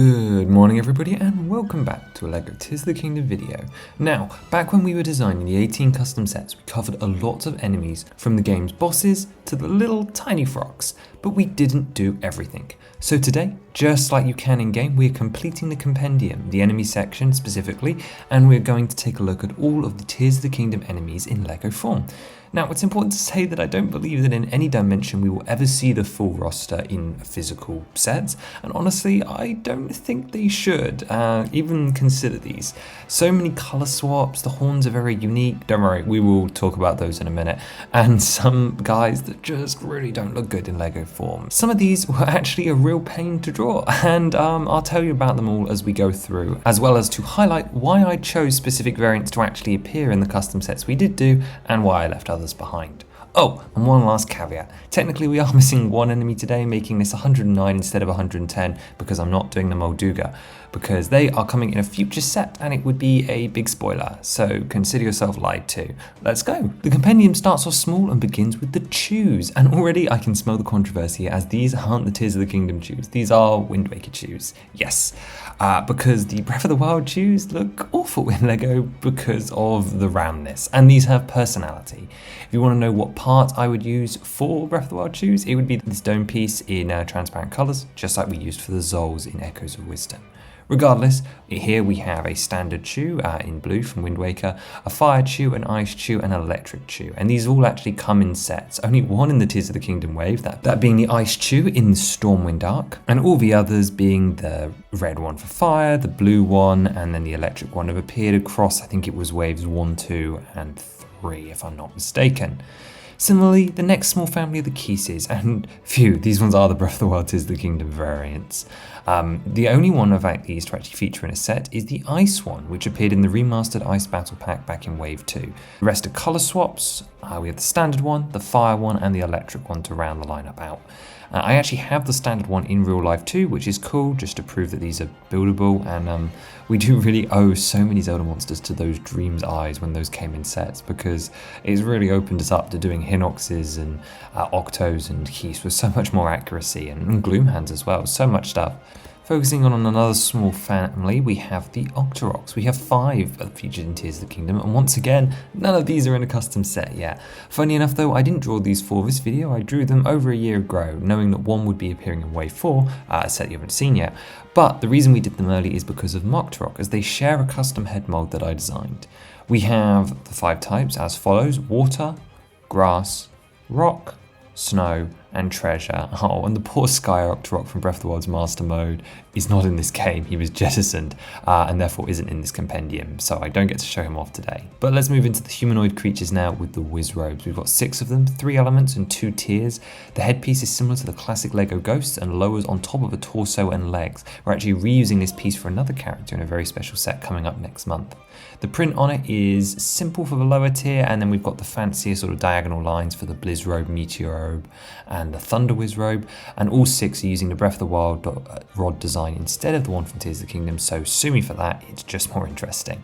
Good morning everybody and welcome back to a LEGO Tears of the Kingdom video. Now, back when we were designing the 18 custom sets, we covered a lot of enemies from the game's bosses to the little tiny frogs, but we didn't do everything. So today, just like you can in game, we're completing the Compendium, the enemy section specifically, and we're going to take a look at all of the Tears of the Kingdom enemies in LEGO form. Now, it's important to say that I don't believe that in any dimension we will ever see the full roster in physical sets, and honestly, I don't think they should even consider these. So many color swaps, the horns are very unique, don't worry, we will talk about those in a minute, and some guys that just really don't look good in LEGO form. Some of these were actually a real pain to draw, and I'll tell you about them all as we go through, as well as to highlight why I chose specific variants to actually appear in the custom sets we did do, and why I left others behind. Oh, and one last caveat. Technically we are missing one enemy today, making this 109 instead of 110 because I'm not doing the Molduga, because they are coming in a future set and it would be a big spoiler, so consider yourself lied to. Let's go. The Compendium starts off small and begins with the chews, and already I can smell the controversy as these aren't the Tears of the Kingdom chews, these are Wind Waker chews. Yes, because the Breath of the Wild chews look awful in LEGO because of the roundness, and these have personality. If you want to know what part I would use for Breath of the Wild chews, it would be this dome piece in transparent colours, just like we used for the Zols in Echoes of Wisdom. Regardless, here we have a standard chew in blue from Wind Waker, a fire chew, an ice chew, and an electric chew. And these all actually come in sets. Only one in the Tears of the Kingdom wave, that being the ice chew in Stormwind Arc, and all the others being the red one for fire, the blue one, and then the electric one have appeared across, I think it was waves 1, 2, and 3, if I'm not mistaken. Similarly, the next small family are the Keeses, and phew, these ones are the Breath of the Wild Tears of the Kingdom variants. The only one of these to actually feature in a set is the Ice one, which appeared in the remastered Ice Battle Pack back in Wave 2. The rest are colour swaps. We have the standard one, the fire one, and the electric one to round the lineup out. I actually have the standard one in real life too, which is cool, just to prove that these are buildable, and we do really owe so many Zelda monsters to those Dream's Eyes when those came in sets, because it's really opened us up to doing Hinoxes and Octos and Keys with so much more accuracy, and Gloomhands as well, so much stuff. Focusing on another small family, we have the Octoroks. We have 5 featured in Tears of the Kingdom, and once again, none of these are in a custom set yet. Funny enough though, I didn't draw these for this video, I drew them over a year ago, knowing that one would be appearing in Wave 4, a set you haven't seen yet. But the reason we did them early is because of Octorok, as they share a custom head mold that I designed. We have the 5 types as follows: water, grass, rock, snow, and treasure. Oh, and the poor Sky Octorok from Breath of the Wild's Master Mode is not in this game. He was jettisoned and therefore isn't in this compendium, so I don't get to show him off today. But let's move into the humanoid creatures now with the Wizrobes. We've got 6 of them, 3 elements and 2 tiers. The headpiece is similar to the classic LEGO Ghosts and lowers on top of a torso and legs. We're actually reusing this piece for another character in a very special set coming up next month. The print on it is simple for the lower tier, and then we've got the fancier sort of diagonal lines for the Blizzrobe, Meteorobe, and the Thunder Wizrobe, and all 6 are using the Breath of the Wild rod design instead of the one from Tears of the Kingdom, so sue me for that, it's just more interesting.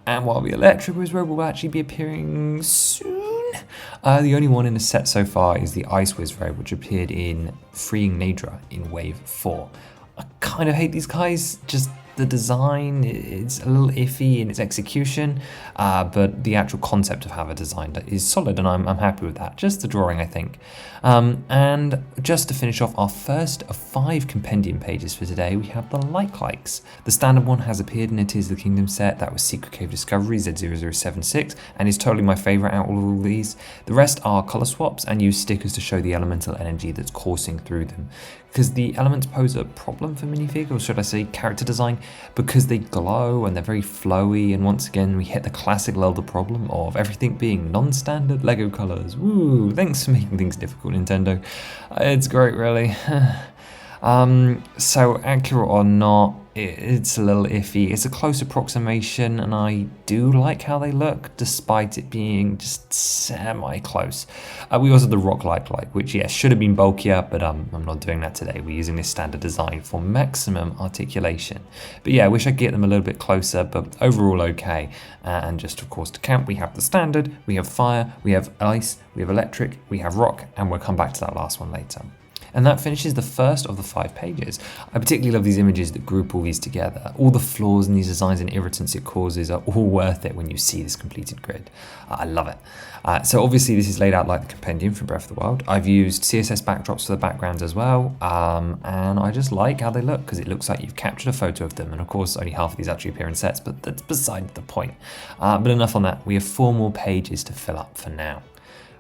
And while the Electric Wizrobe will actually be appearing soon, the only one in the set so far is the Ice Wizrobe, which appeared in Freeing Nadra in Wave 4. I kind of hate these guys, just the design, it's a little iffy in its execution, but the actual concept of how they're designed is solid, and I'm happy with that. Just the drawing, I think. And just to finish off our first of 5 Compendium pages for today, we have the Likes. The standard one has appeared in a Tears of the Kingdom set. That was Secret Cave Discovery Z0076, and is totally my favourite out of all these. The rest are colour swaps and use stickers to show the elemental energy that's coursing through them, because the elements pose a problem for minifig, or should I say character design, because they glow and they're very flowy, and once again we hit the classic Zelda problem of everything being non-standard LEGO colours. Woo, thanks for making things difficult, Nintendo. It's great, really. So accurate or not, it's a little iffy. It's a close approximation, and I do like how they look, despite it being just semi-close. We also have the Rock Like, which yes, should have been bulkier, but I'm not doing that today. We're using this standard design for maximum articulation. But yeah, I wish I could get them a little bit closer, but overall okay. And just of course to count, we have the standard, we have fire, we have ice, we have electric, we have rock, and we'll come back to that last one later. And that finishes the first of the 5 pages. I particularly love these images that group all these together. All the flaws in these designs and irritants it causes are all worth it when you see this completed grid. I love it. So obviously this is laid out like the Compendium from Breath of the Wild. I've used CSS backdrops for the backgrounds as well, and I just like how they look because it looks like you've captured a photo of them, and of course only half of these actually appear in sets, but that's beside the point. But enough on that, we have 4 more pages to fill up for now.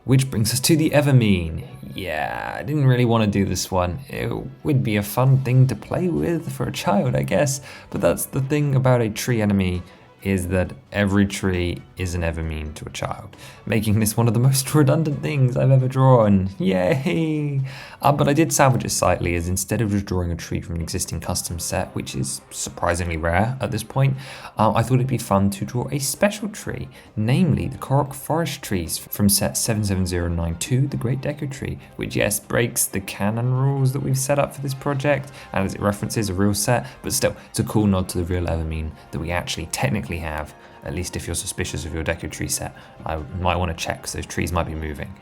Which brings us to the Evermean. Yeah, I didn't really want to do this one. It would be a fun thing to play with for a child, I guess, but that's the thing about a tree enemy, is that every tree is an Evermean to a child, making this one of the most redundant things I've ever drawn. Yay! But I did salvage it slightly, as instead of just drawing a tree from an existing custom set, which is surprisingly rare at this point, I thought it'd be fun to draw a special tree, namely the Korok forest trees from set 77092, the Great Deku Tree, which yes, breaks the canon rules that we've set up for this project, and as it references a real set, but still, it's a cool nod to the real Evermean that we actually technically have. At least if you're suspicious of your Deku tree set, I might want to check because those trees might be moving.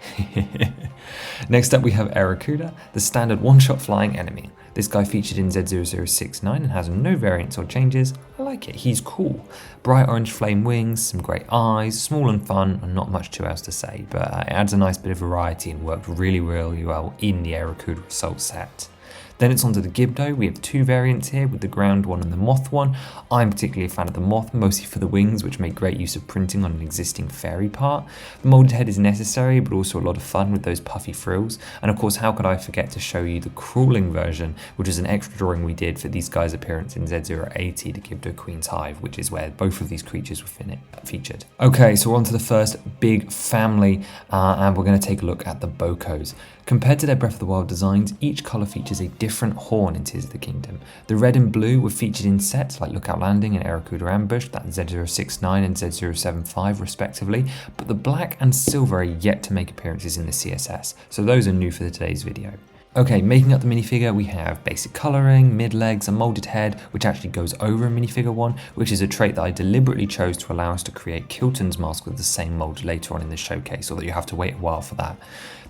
Next up we have Aracuda, the standard one-shot flying enemy. This guy featured in Z0069 and has no variants or changes. I like it, he's cool. Bright orange flame wings, some great eyes, small and fun, and not much too else to say, but it adds a nice bit of variety and worked really well in the Aracuda Assault set. Then it's onto the Gibdo. We have 2 variants here with the ground one and the moth one. I'm particularly a fan of the moth, mostly for the wings, which make great use of printing on an existing fairy part. The molded head is necessary, but also a lot of fun with those puffy frills. And of course, how could I forget to show you the crawling version, which is an extra drawing we did for these guys' appearance in Z080, the Gibdo Queen's Hive, which is where both of these creatures were featured. Okay, so we're on to the first big family, and we're going to take a look at the Bokos. Compared to their Breath of the Wild designs, each colour features a different horn in Tears of the Kingdom. The red and blue were featured in sets like Lookout Landing and Aracuda Ambush, that's Z069 and Z075 respectively, but the black and silver are yet to make appearances in the CSS, so those are new for today's video. Okay, making up the minifigure, we have basic colouring, mid-legs, a moulded head, which actually goes over a minifigure one, which is a trait that I deliberately chose to allow us to create Kilton's mask with the same mould later on in the showcase, although you have to wait a while for that.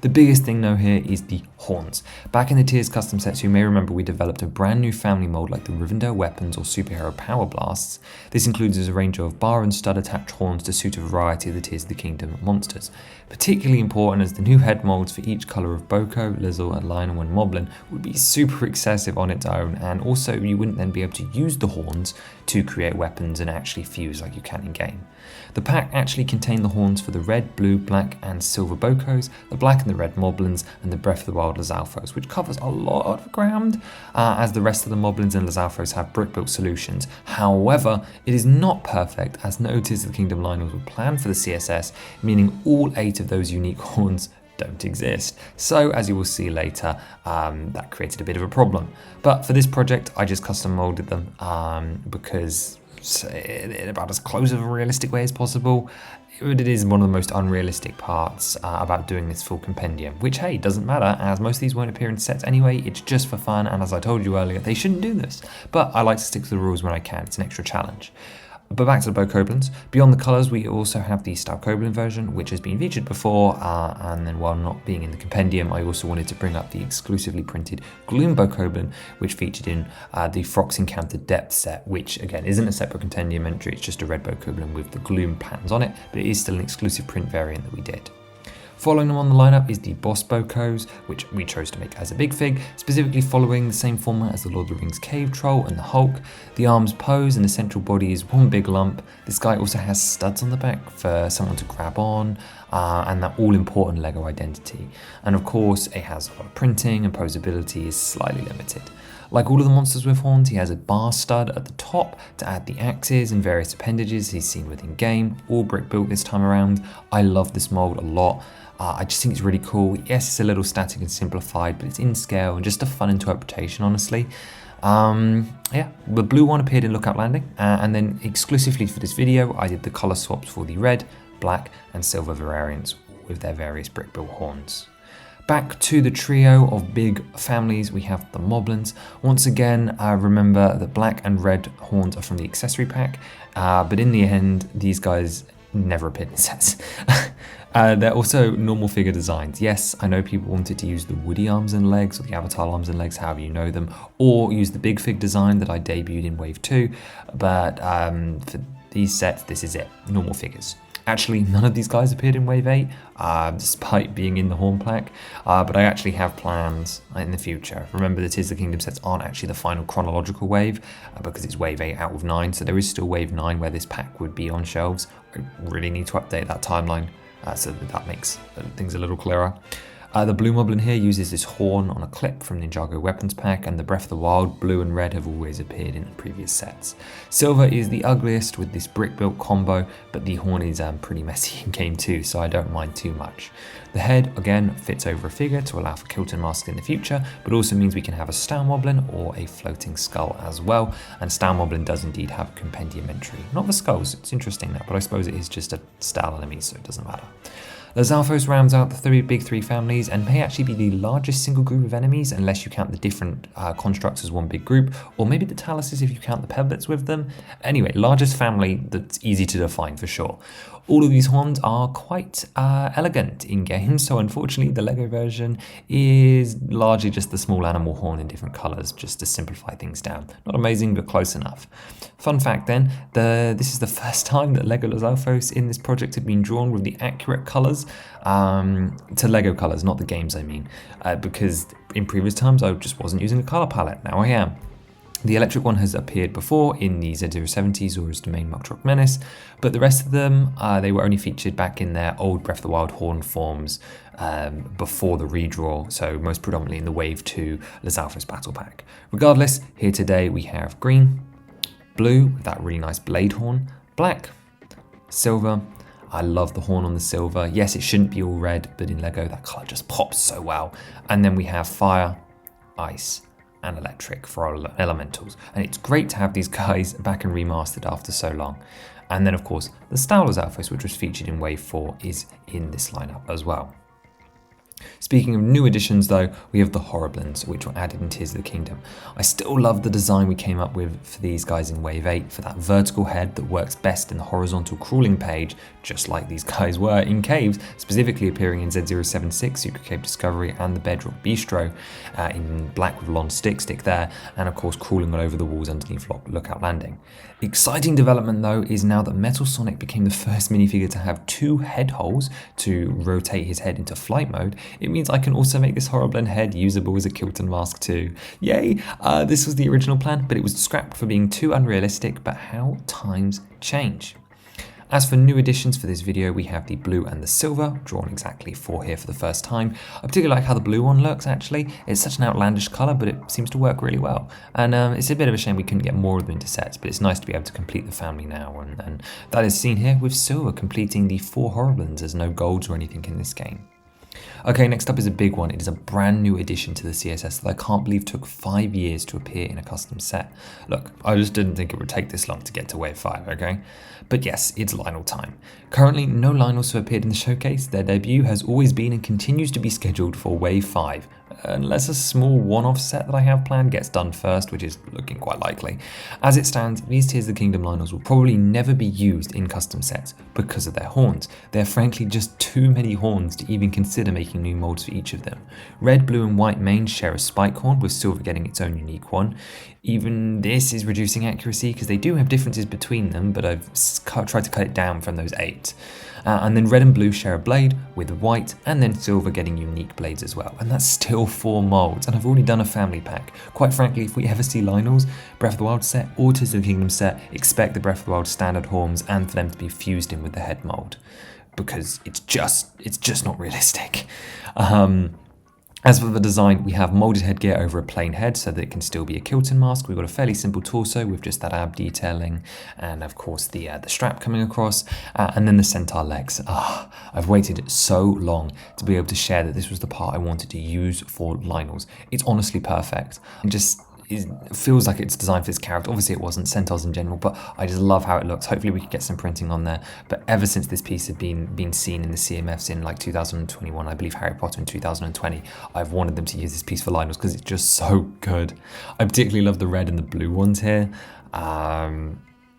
The biggest thing though here is the horns. Back in the Tears custom sets, you may remember we developed a brand new family mold like the Rivendell Weapons or Superhero Power Blasts. This includes a range of bar and stud attached horns to suit a variety of the Tears of the Kingdom monsters. Particularly important as the new head molds for each colour of Boko, Lizzle, and Lionel and Moblin would be super excessive on its own, and also you wouldn't then be able to use the horns to create weapons and actually fuse like you can in game. The pack actually contained the horns for the red, blue, black and silver Bokos, the black and the red Moblins, and the Breath of the Wild lizalfos, which covers a lot of ground, as the rest of the Moblins and lizalfos have brick-built solutions. However, it is not perfect, as no Tears of the Kingdom Lionels were planned for the CSS, meaning all 8 of those unique horns don't exist. So as you will see later, that created a bit of a problem. But for this project, I just custom molded them because in about as close of a realistic way as possible. It is one of the most unrealistic parts about doing this full compendium, which hey, doesn't matter as most of these won't appear in sets anyway, it's just for fun, and as I told you earlier, they shouldn't do this. But I like to stick to the rules when I can, it's an extra challenge. But back to the Bokoblins. Beyond the colours, we also have the Stylkoblin version, which has been featured before, and then while not being in the compendium, I also wanted to bring up the exclusively printed Gloom Bokoblin, which featured in the Frox Encounter Depth set, which again isn't a separate compendium entry, it's just a red Bokoblin with the Gloom patterns on it, but it is still an exclusive print variant that we did. Following them on the lineup is the Boss Bokos, which we chose to make as a big fig, specifically following the same format as the Lord of the Rings Cave Troll and the Hulk. The arms pose and the central body is one big lump. This guy also has studs on the back for someone to grab on, and that all-important LEGO identity. And of course, it has a lot of printing and posability is slightly limited. Like all of the monsters with horns, he has a bar stud at the top to add the axes and various appendages he's seen within game, all brick built this time around. I love this mold a lot. I just think it's really cool. Yes, it's a little static and simplified, but it's in scale and just a fun interpretation, honestly. Yeah, the blue one appeared in Lookout Landing, and then exclusively for this video, I did the color swaps for the red, black, and silver variants with their various brick-built horns. Back to the trio of big families, we have the Moblins. Once again, remember the black and red horns are from the accessory pack, but in the end, these guys never appeared in sets. They're also normal figure designs. Yes, I know people wanted to use the Woody arms and legs, or the Avatar arms and legs, however you know them, or use the big fig design that I debuted in Wave 2, but for these sets, this is it, normal figures. Actually, none of these guys appeared in Wave 8, despite being in the Horn Plaque, but I actually have plans in the future. Remember, the Tears of the Kingdom sets aren't actually the final chronological wave, because it's Wave 8 out of 9, so there is still Wave 9 where this pack would be on shelves. I really need to update that timeline so that makes things a little clearer. The blue moblin here uses this horn on a clip from Ninjago Weapons Pack, and the Breath of the Wild blue and red have always appeared in the previous sets. Silver is the ugliest with this brick-built combo, but the horn is pretty messy in game 2, so I don't mind too much. The head, again, fits over a figure to allow for Kilton masks in the future, but also means we can have a Style Moblin or a floating skull as well, and Style Moblin does indeed have a Compendium entry. Not the skulls, it's interesting that, but I suppose it is just a style enemy, so it doesn't matter. Lizalfos rounds out the big three families and may actually be the largest single group of enemies unless you count the different constructs as one big group, or maybe the taluses if you count the peblets with them. Anyway, largest family that's easy to define for sure. All of these horns are quite elegant in game, so unfortunately the LEGO version is largely just the small animal horn in different colours, just to simplify things down. Not amazing, but close enough. Fun fact then, this is the first time that LEGO Lizalfos in this project have been drawn with the accurate colours, to LEGO colours, not the games I mean, because in previous times I just wasn't using a colour palette, now I am. The electric one has appeared before in the Z070s or as Domain Muck Truck Menace, but the rest of them, they were only featured back in their old Breath of the Wild horn forms before the redraw, so most predominantly in the Wave 2 Lizalfos Battle Pack. Regardless, here today we have green, blue with that really nice blade horn, black, silver. I love the horn on the silver. Yes, it shouldn't be all red, but in LEGO that colour just pops so well. And then we have fire, ice, and electric for our elementals, and it's great to have these guys back and remastered after so long. And then of course the Style Lizalfos, which was featured in Wave 4, is in this lineup as well. Speaking of new additions though, we have the Horriblins, which were added in Tears of the Kingdom. I still love the design we came up with for these guys in Wave 8, for that vertical head that works best in the horizontal crawling page, just like these guys were in caves, specifically appearing in Z076, Secret Cave Discovery, and the Bedrock Bistro, in black with long stick there, and of course crawling all over the walls underneath Lookout Landing. Exciting development though is now that Metal Sonic became the first minifigure to have 2 head holes to rotate his head into flight mode. It means I can also make this Horriblin head usable as a Kilton mask too. Yay! This was the original plan, but it was scrapped for being too unrealistic, but how times change. As for new additions for this video, we have the blue and the silver, drawn exactly 4 here for the first time. I particularly like how the blue one looks actually. It's such an outlandish colour, but it seems to work really well. And it's a bit of a shame we couldn't get more of them into sets, but it's nice to be able to complete the family now. And that is seen here with silver completing the 4 Horriblins. There's no golds or anything in this game. Okay, next up is a big one. It is a brand new addition to the CSS that I can't believe took 5 years to appear in a custom set. Look, I just didn't think it would take this long to get to Wave 5, okay? But yes, it's Lynel time. Currently, no Lynels have appeared in the showcase. Their debut has always been and continues to be scheduled for Wave 5, unless a small one-off set that I have planned gets done first, which is looking quite likely. As it stands, these Tears of the Kingdom Lynels will probably never be used in custom sets because of their horns. They're frankly just too many horns to even consider making new molds for each of them. Red, blue and white mains share a spike horn, with silver getting its own unique one. Even this is reducing accuracy because they do have differences between them, but I've tried to cut it down from those 8. And then red and blue share a blade with white, and then silver getting unique blades as well. And that's still 4 molds, and I've already done a family pack. Quite frankly, if we ever see Lynels, Breath of the Wild set or Tears of the Kingdom set, expect the Breath of the Wild standard horns and for them to be fused in with the head mold, because it's just not realistic. As for the design, we have molded headgear over a plain head so that it can still be a Kilton mask. We've got a fairly simple torso with just that ab detailing, and of course the strap coming across, and then the centaur legs. I've waited so long to be able to share that this was the part I wanted to use for Lynels. It's honestly perfect. It feels like it's designed for this character. Obviously it wasn't, centaurs in general, but I just love how it looks. Hopefully we could get some printing on there. But ever since this piece had been seen in the CMFs in like 2021, I believe Harry Potter in 2020, I've wanted them to use this piece for Lynels because it's just so good. I particularly love the red and the blue ones here.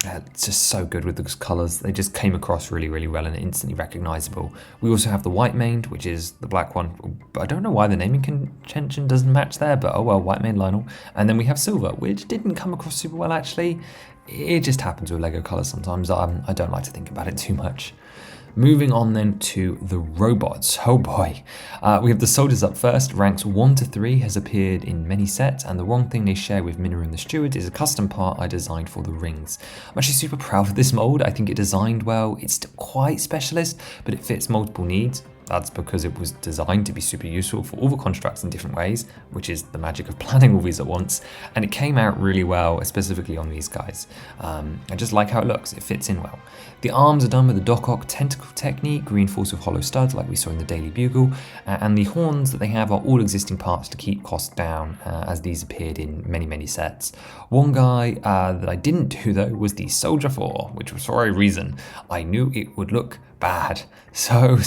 It's just so good with those colours. They just came across really, really well and instantly recognisable. We also have the white maned, which is the black one. But I don't know why the naming convention doesn't match there, but oh well, white maned Lionel. And then we have silver, which didn't come across super well actually. It just happens with LEGO colours sometimes. I don't like to think about it too much. Moving on then to the robots. Oh boy. We have the soldiers up first. Ranks 1 to 3 has appeared in many sets, and the one thing they share with Minna and the Steward is a custom part I designed for the rings. I'm actually super proud of this mold. I think it designed well. It's still quite specialist, but it fits multiple needs. That's because it was designed to be super useful for all the constructs in different ways, which is the magic of planning all these at once, and it came out really well, specifically on these guys. I just like how it looks, it fits in well. The arms are done with the Doc tentacle technique, reinforced with hollow studs like we saw in the Daily Bugle, and the horns that they have are all existing parts to keep costs down, as these appeared in many, many sets. One guy that I didn't do though was the Soldier 4, which was for a reason. I knew it would look bad. So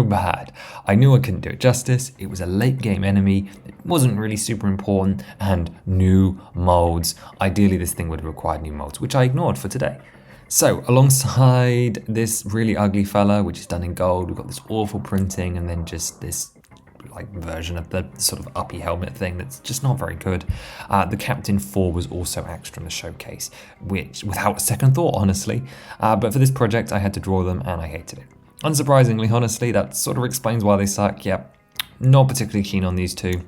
bad. I knew I couldn't do it justice. It was a late game enemy. It wasn't really super important, and new molds. Ideally, this thing would have required new molds, which I ignored for today. So alongside this really ugly fella, which is done in gold, we've got this awful printing, and then just this like version of the sort of uppy helmet thing that's just not very good. The Captain 4 was also extra in the showcase, which without a second thought, honestly. But for this project, I had to draw them, and I hated it. Unsurprisingly, honestly, that sort of explains why they suck. Yep, not particularly keen on these two.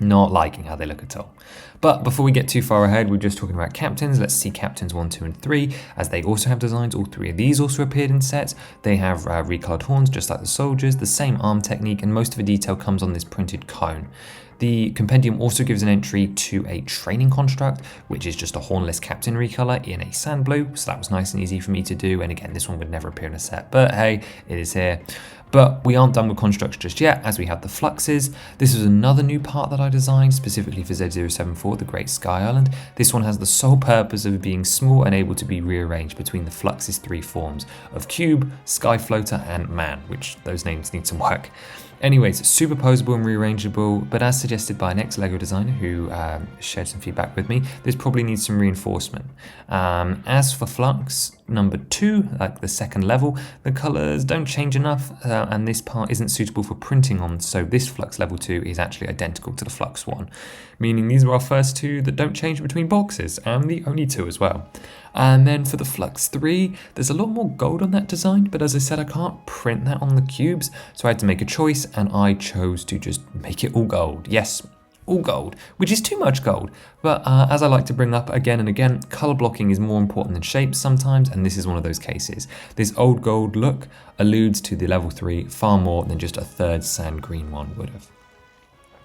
Not liking how they look at all. But before we get too far ahead, we're just talking about captains. Let's see captains 1, 2, and 3, as they also have designs. All 3 of these also appeared in sets. They have recolored horns, just like the soldiers, the same arm technique, and most of the detail comes on this printed cone. The Compendium also gives an entry to a training construct, which is just a hornless captain recolor in a sand blue, so that was nice and easy for me to do, and again, this one would never appear in a set, but hey, it is here. But we aren't done with constructs just yet, as we have the fluxes. This is another new part that I designed, specifically for Z074, the Great Sky Island. This one has the sole purpose of being small and able to be rearranged between the flux's 3 forms of cube, sky floater, and man, which those names need some work. Anyways, super posable and rearrangeable, but as suggested by an ex-LEGO designer who shared some feedback with me, this probably needs some reinforcement. As for Flux number 2, like the second level, the colors don't change enough, and this part isn't suitable for printing on, so this Flux level 2 is actually identical to the Flux 1, meaning these are our first 2 that don't change between boxes, and the only 2 as well. And then for the Flux 3, there's a lot more gold on that design, but as I said, I can't print that on the cubes, so I had to make a choice, and I chose to just make it all gold. Yes, all gold, which is too much gold. But as I like to bring up again and again, color blocking is more important than shapes sometimes, and this is one of those cases. This old gold look alludes to the level 3 far more than just a third sand green one would have.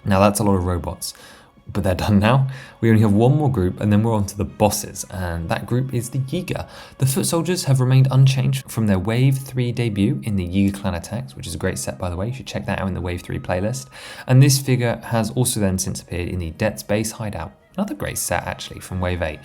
Now that's a lot of robots, but they're done now. We only have one more group, and then we're on to the bosses, and that group is the Yiga. The foot soldiers have remained unchanged from their Wave 3 debut in the Yiga Clan Attacks, which is a great set, by the way. You should check that out in the Wave 3 playlist. And this figure has also then since appeared in the Death's Base Hideout, another great set actually from Wave 8.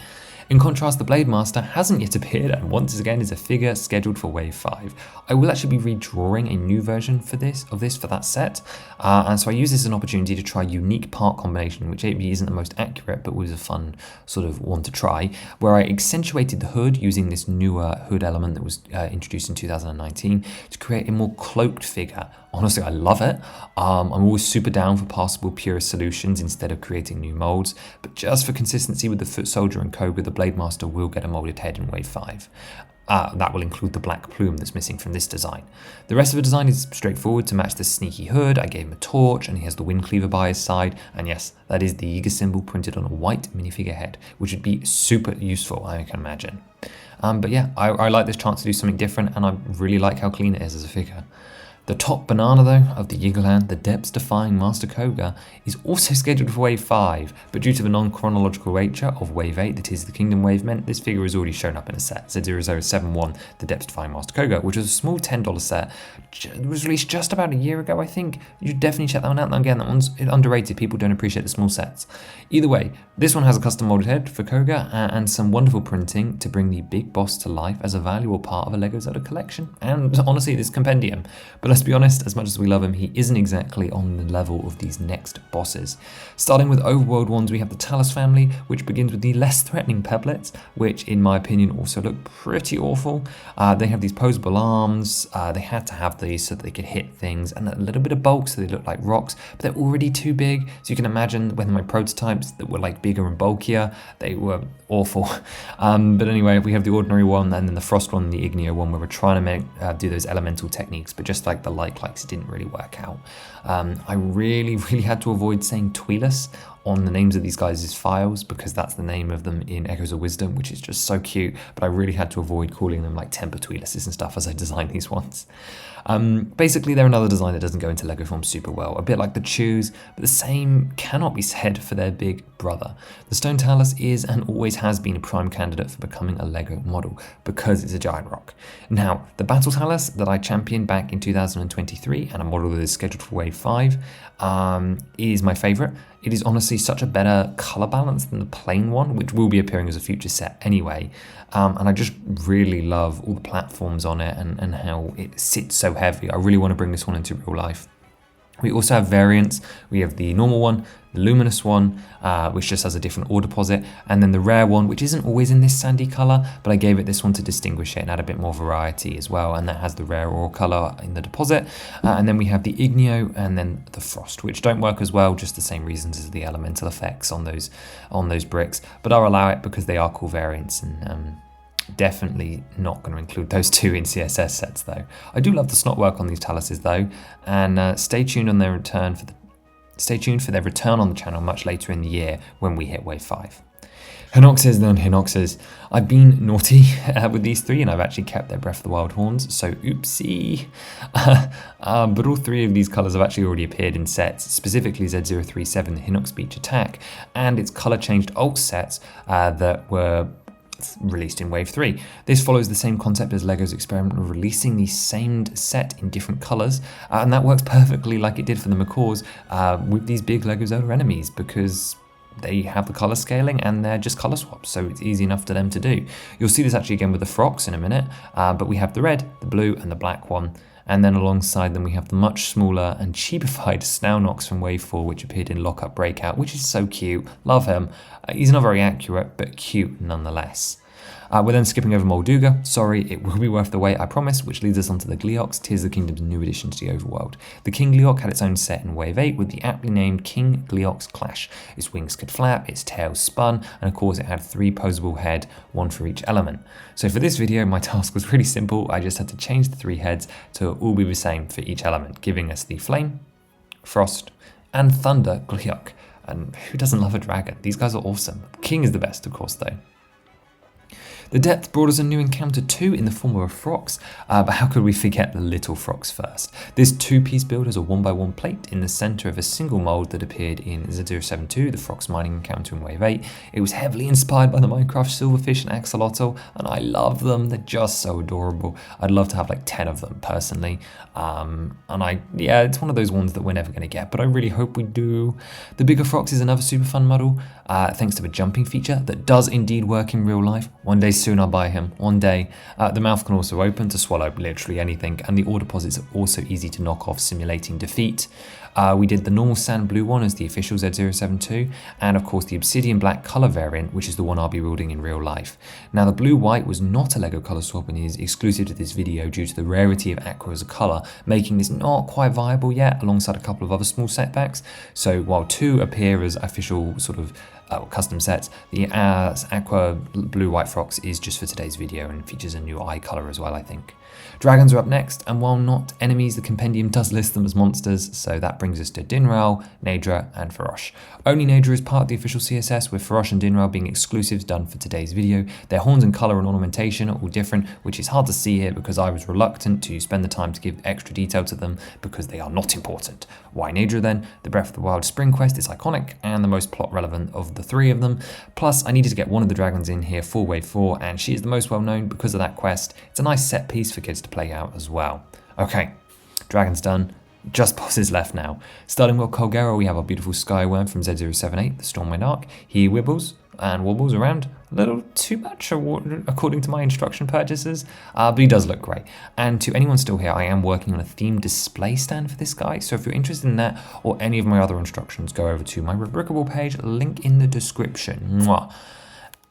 In contrast, the Blade Master hasn't yet appeared, and once again is a figure scheduled for Wave 5. I will actually be redrawing a new version for this for that set, and so I use this as an opportunity to try a unique part combination, which maybe isn't the most accurate, but was a fun sort of one to try, where I accentuated the hood using this newer hood element that was introduced in 2019 to create a more cloaked figure. Honestly, I love it. I'm always super down for passable purist solutions instead of creating new molds, but just for consistency with the foot soldier and Koga, the Blade Master will get a molded head in Wave 5. That will include the black plume that's missing from this design. The rest of the design is straightforward to match the sneaky hood. I gave him a torch, and he has the wind cleaver by his side, and yes, that is the Yiga symbol printed on a white minifigure head, which would be super useful, I can imagine. But yeah, I like this chance to do something different, and I really like how clean it is as a figure. The top banana, though, of the Yiga Land, the depths-defying Master Koga, is also scheduled for Wave 5, but due to the non-chronological nature of Wave 8 that is the Kingdom Wave meant, this figure has already shown up in a set, Z0071, the depths-defying Master Koga, which was a small $10 set. It was released just about a year ago, I think. You should definitely check that one out. Again, that one's underrated. People don't appreciate the small sets. Either way, this one has a custom molded head for Koga and some wonderful printing to bring the big boss to life as a valuable part of a LEGO Zelda collection, and honestly, this compendium. But let's be honest, as much as we love him, he isn't exactly on the level of these next bosses. Starting with overworld ones, we have the Talus family, which begins with the less threatening Peblets, which in my opinion also look pretty awful. They have these posable arms, they had to have these so that they could hit things, and a little bit of bulk so they look like rocks, but they're already too big, so you can imagine when my prototypes that were like bigger and bulkier, they were awful. But anyway, we have the ordinary one, and then the frost one and the igneo one, where we're trying to do those elemental techniques, but just like the likes, it didn't really work out. I really had to avoid saying Tweelus on the names of these guys' files, because that's the name of them in Echoes of Wisdom, which is just so cute, but I really had to avoid calling them like Temper Tweeluses and stuff as I designed these ones. Basically, they're another design that doesn't go into Lego form super well, a bit like the Chews, but the same cannot be said for their big brother. The Stone Talus is and always has been a prime candidate for becoming a Lego model, because it's a giant rock. Now, the Battle Talus that I championed back in 2023, and a model that is scheduled for Wave 5, is my favourite. It is honestly such a better colour balance than the plain one, which will be appearing as a future set anyway. And I just really love all the platforms on it and how it sits so heavy. I really want to bring this one into real life. We also have variants. We have the normal one, the luminous one, which just has a different ore deposit, and then the rare one, which isn't always in this sandy color, but I gave it this one to distinguish it and add a bit more variety as well, and that has the rare ore color in the deposit. And then we have the igneo and then the frost, which don't work as well, just the same reasons as the elemental effects on those bricks, but I'll allow it because they are cool variants, and definitely not going to include those two in CSS sets though. I do love the snot work on these taluses though, and stay tuned for their return on the channel much later in the year when we hit Wave 5. Hinoxes then Hinoxes. I've been naughty with these three, and I've actually kept their Breath of the Wild horns, so oopsie. But all three of these colours have actually already appeared in sets, specifically Z037, the Hinox Beach Attack, and its colour changed alt sets that were released in Wave 3. This follows the same concept as LEGO's experiment of releasing the same set in different colours, and that works perfectly like it did for the Macaws with these big LEGO Zelda enemies, because they have the colour scaling and they're just colour swaps, so it's easy enough for them to do. You'll see this actually again with the frox in a minute, but we have the red, the blue and the black one. And then alongside them we have the much smaller and cheapified Snownox from Wave 4, which appeared in Lockup Breakout, which is so cute. Love him. He's not very accurate, but cute nonetheless. We're then skipping over Molduga. Sorry, it will be worth the wait, I promise, which leads us onto the Gleeoks, Tears of the Kingdom's new addition to the overworld. The King Gleeok had its own set in Wave 8 with the aptly named King Gleeok's Clash. Its wings could flap, its tail spun, and of course it had 3 posable heads, 1 for each element. So for this video, my task was really simple. I just had to change the 3 heads to all be the same for each element, giving us the Flame, Frost, and Thunder Gleeok. And who doesn't love a dragon? These guys are awesome. King is the best, of course, though. The depth brought us a new encounter too in the form of a frox, but how could we forget the little frox first? This 2-piece build has a 1x1 plate in the centre of a single mould that appeared in Z072, the frox mining encounter in Wave 8. It was heavily inspired by the Minecraft Silverfish and Axolotl, and I love them, they're just so adorable. I'd love to have like 10 of them personally, yeah, it's one of those ones that we're never going to get, but I really hope we do. The bigger frox is another super fun model, thanks to a jumping feature that does indeed work in real life. One day soon I'll buy him, one day. The mouth can also open to swallow literally anything, and the ore deposits are also easy to knock off, simulating defeat. We did the normal sand blue one as the official Z072, and of course the obsidian black colour variant, which is the one I'll be wielding in real life. Now the blue white was not a LEGO colour swap and is exclusive to this video due to the rarity of aqua as a colour, making this not quite viable yet, alongside a couple of other small setbacks. So while 2 appear as official sort of custom sets, the aqua blue white frox is just for today's video and features a new eye colour as well, I think. Dragons are up next, and while not enemies, the Compendium does list them as monsters, so that brings us to Dinral, Nadra, and Farosh. Only Nadra is part of the official CSS, with Farosh and Dinral being exclusives done for today's video. Their horns and colour and ornamentation are all different, which is hard to see here because I was reluctant to spend the time to give extra detail to them because they are not important. Why Nadra then? The Breath of the Wild Spring Quest is iconic and the most plot relevant of the 3 of them. Plus, I needed to get one of the dragons in here for Wave 4, and she is the most well known because of that quest. It's a nice set piece for kids to play out as well. Okay, dragons done. Just bosses left now. Starting with Colgera, we have our beautiful Skyworm from Z078, the Stormwind Arc. He wibbles and wobbles around a little too much according to my instruction purchases, but he does look great. And to anyone still here, I am working on a themed display stand for this guy, so if you're interested in that or any of my other instructions, go over to my Rubricable page, link in the description. Mwah.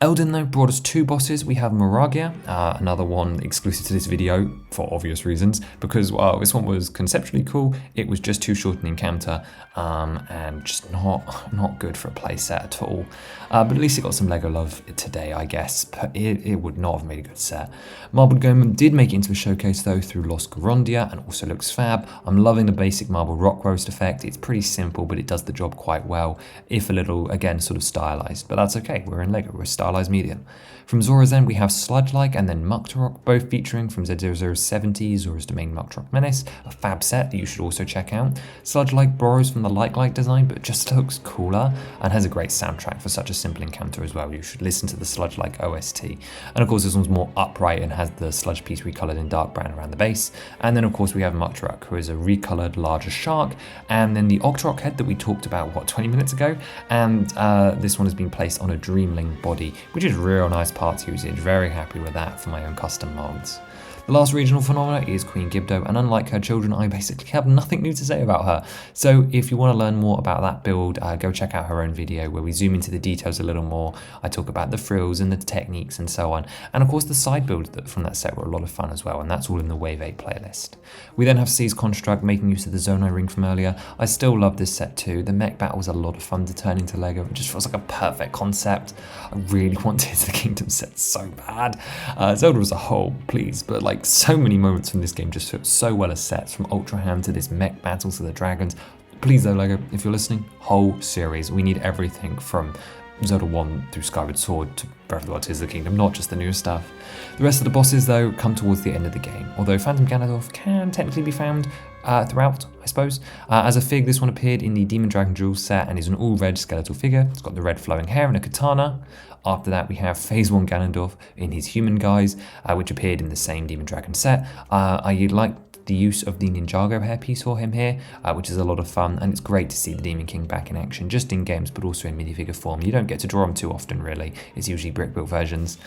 Elden though brought us 2 bosses. We have Moragia, another one exclusive to this video for obvious reasons, because while this one was conceptually cool, it was just too short an encounter and just not good for a playset at all. But at least it got some LEGO love today, I guess, but it would not have made a good set. Marbled Goemon did make it into a showcase though through Lost Gorondia and also looks fab. I'm loving the basic marble rock roast effect. It's pretty simple, but it does the job quite well, if a little, again, sort of stylized, but that's okay. We're in LEGO, we're stylized medium. From Zora's End we have Sludge-like and then Muktarok, both featuring from Z0070 Zora's Domain Muktarok Menace, a fab set that you should also check out. Sludge-like borrows from the Like design but just looks cooler and has a great soundtrack for such a simple encounter as well. You should listen to the Sludge-like OST. And of course this one's more upright and has the sludge piece recolored in dark brown around the base. And then of course we have Muktarok, who is a recolored larger shark, and then the Octorok head that we talked about 20 minutes ago, and this one has been placed on a Dreamling body, which is real nice parts usage. Very happy with that for my own custom molds. The last regional phenomena is Queen Gibdo, and unlike her children, I basically have nothing new to say about her. So if you want to learn more about that build, go check out her own video where we zoom into the details a little more. I talk about the frills and the techniques and so on. And of course the side builds from that set were a lot of fun as well, and that's all in the Wave 8 playlist. We then have C's Construct making use of the Zonai ring from earlier. I still love this set too. The mech battle was a lot of fun to turn into LEGO. It just feels like a perfect concept. I really want Tears of the Kingdom set so bad. Zelda as a whole, please, but like so many moments from this game just fit so well as sets, from Ultra Hand to this mech battle to the dragons. Please though, LEGO, if you're listening, whole series. We need everything from Zelda 1 through Skyward Sword to Breath of the Wild Tears of the Kingdom, not just the newer stuff. The rest of the bosses though come towards the end of the game, although Phantom Ganondorf can technically be found throughout, I suppose. As a fig, this one appeared in the Demon Dragon Jewels set and is an all-red skeletal figure. It's got the red flowing hair and a katana. After that, we have Phase 1 Ganondorf in his human guise, which appeared in the same Demon Dragon set. I liked the use of the Ninjago hairpiece for him here, which is a lot of fun, and it's great to see the Demon King back in action, just in games, but also in minifigure form. You don't get to draw him too often, really. It's usually brick-built versions.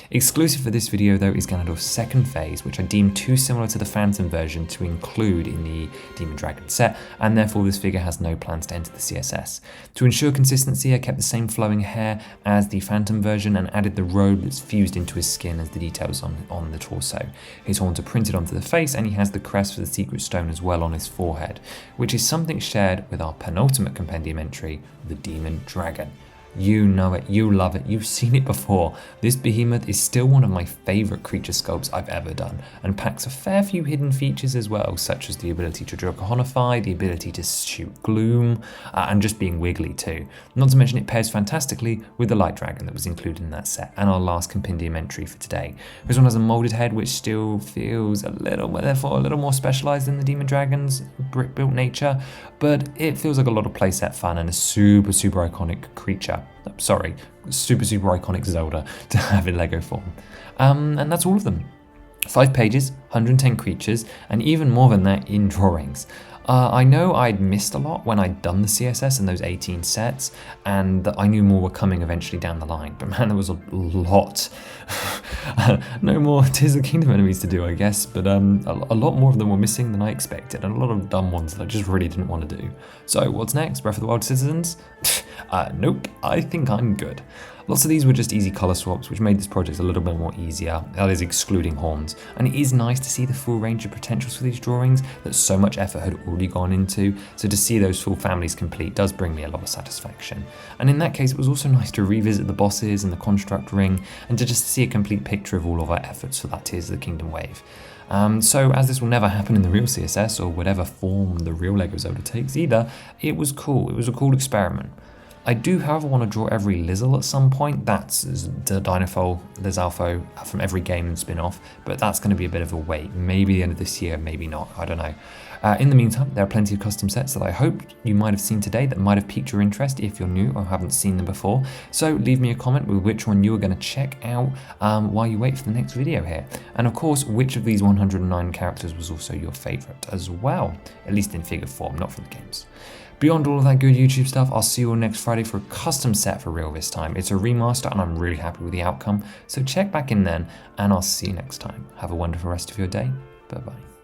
Exclusive for this video, though, is Ganondorf's second phase, which I deem too similar to the Phantom version to include in the Demon Dragon set, and therefore this figure has no plans to enter the CSS. To ensure consistency, I kept the same flowing hair as the Phantom version and added the robe that's fused into his skin as the details on the torso. His horns are printed onto the face, and he has the crest for the secret stone as well on his forehead, which is something shared with our penultimate compendium entry, the Demon Dragon. You know it, you love it, you've seen it before. This behemoth is still one of my favourite creature sculpts I've ever done, and packs a fair few hidden features as well, such as the ability to Dracohonify, the ability to shoot gloom, and just being wiggly too. Not to mention it pairs fantastically with the light dragon that was included in that set, and our last compendium entry for today. This one has a moulded head which still feels therefore a little more specialised than the Demon Dragon's brick-built nature, but it feels like a lot of playset fun and a super iconic creature. Sorry, super iconic Zelda to have in LEGO form. And that's all of them. 5 pages, 110 creatures, and even more than that in drawings. I know I'd missed a lot when I'd done the CSS and those 18 sets, and that I knew more were coming eventually down the line, but man, there was a lot. No more Tears of the Kingdom enemies to do, I guess, but a lot more of them were missing than I expected, and a lot of dumb ones that I just really didn't want to do. So what's next, Breath of the Wild Citizens? Nope, I think I'm good. Lots of these were just easy colour swaps, which made this project a little bit more easier, that is excluding horns, and it is nice to see the full range of potentials for these drawings that so much effort had already gone into, so to see those full families complete does bring me a lot of satisfaction. And in that case, it was also nice to revisit the bosses and the construct ring, and to just see a complete picture of all of our efforts for that Tears of the Kingdom wave. So as this will never happen in the real CSS, or whatever form the real LEGO Zelda takes either, it was cool, it was a cool experiment. I do, however, want to draw every Lizzle at some point. That's the Dynafol, Lizalfo from every game and spin-off, but that's going to be a bit of a wait. Maybe the end of this year, maybe not, I don't know. In the meantime, there are plenty of custom sets that I hope you might have seen today that might have piqued your interest if you're new or haven't seen them before. So leave me a comment with which one you are going to check out while you wait for the next video here. And of course, which of these 109 characters was also your favourite as well, at least in figure form, not from the games. Beyond all of that good YouTube stuff, I'll see you all next Friday for a custom set for real this time. It's a remaster and I'm really happy with the outcome, so check back in then and I'll see you next time. Have a wonderful rest of your day. Bye bye.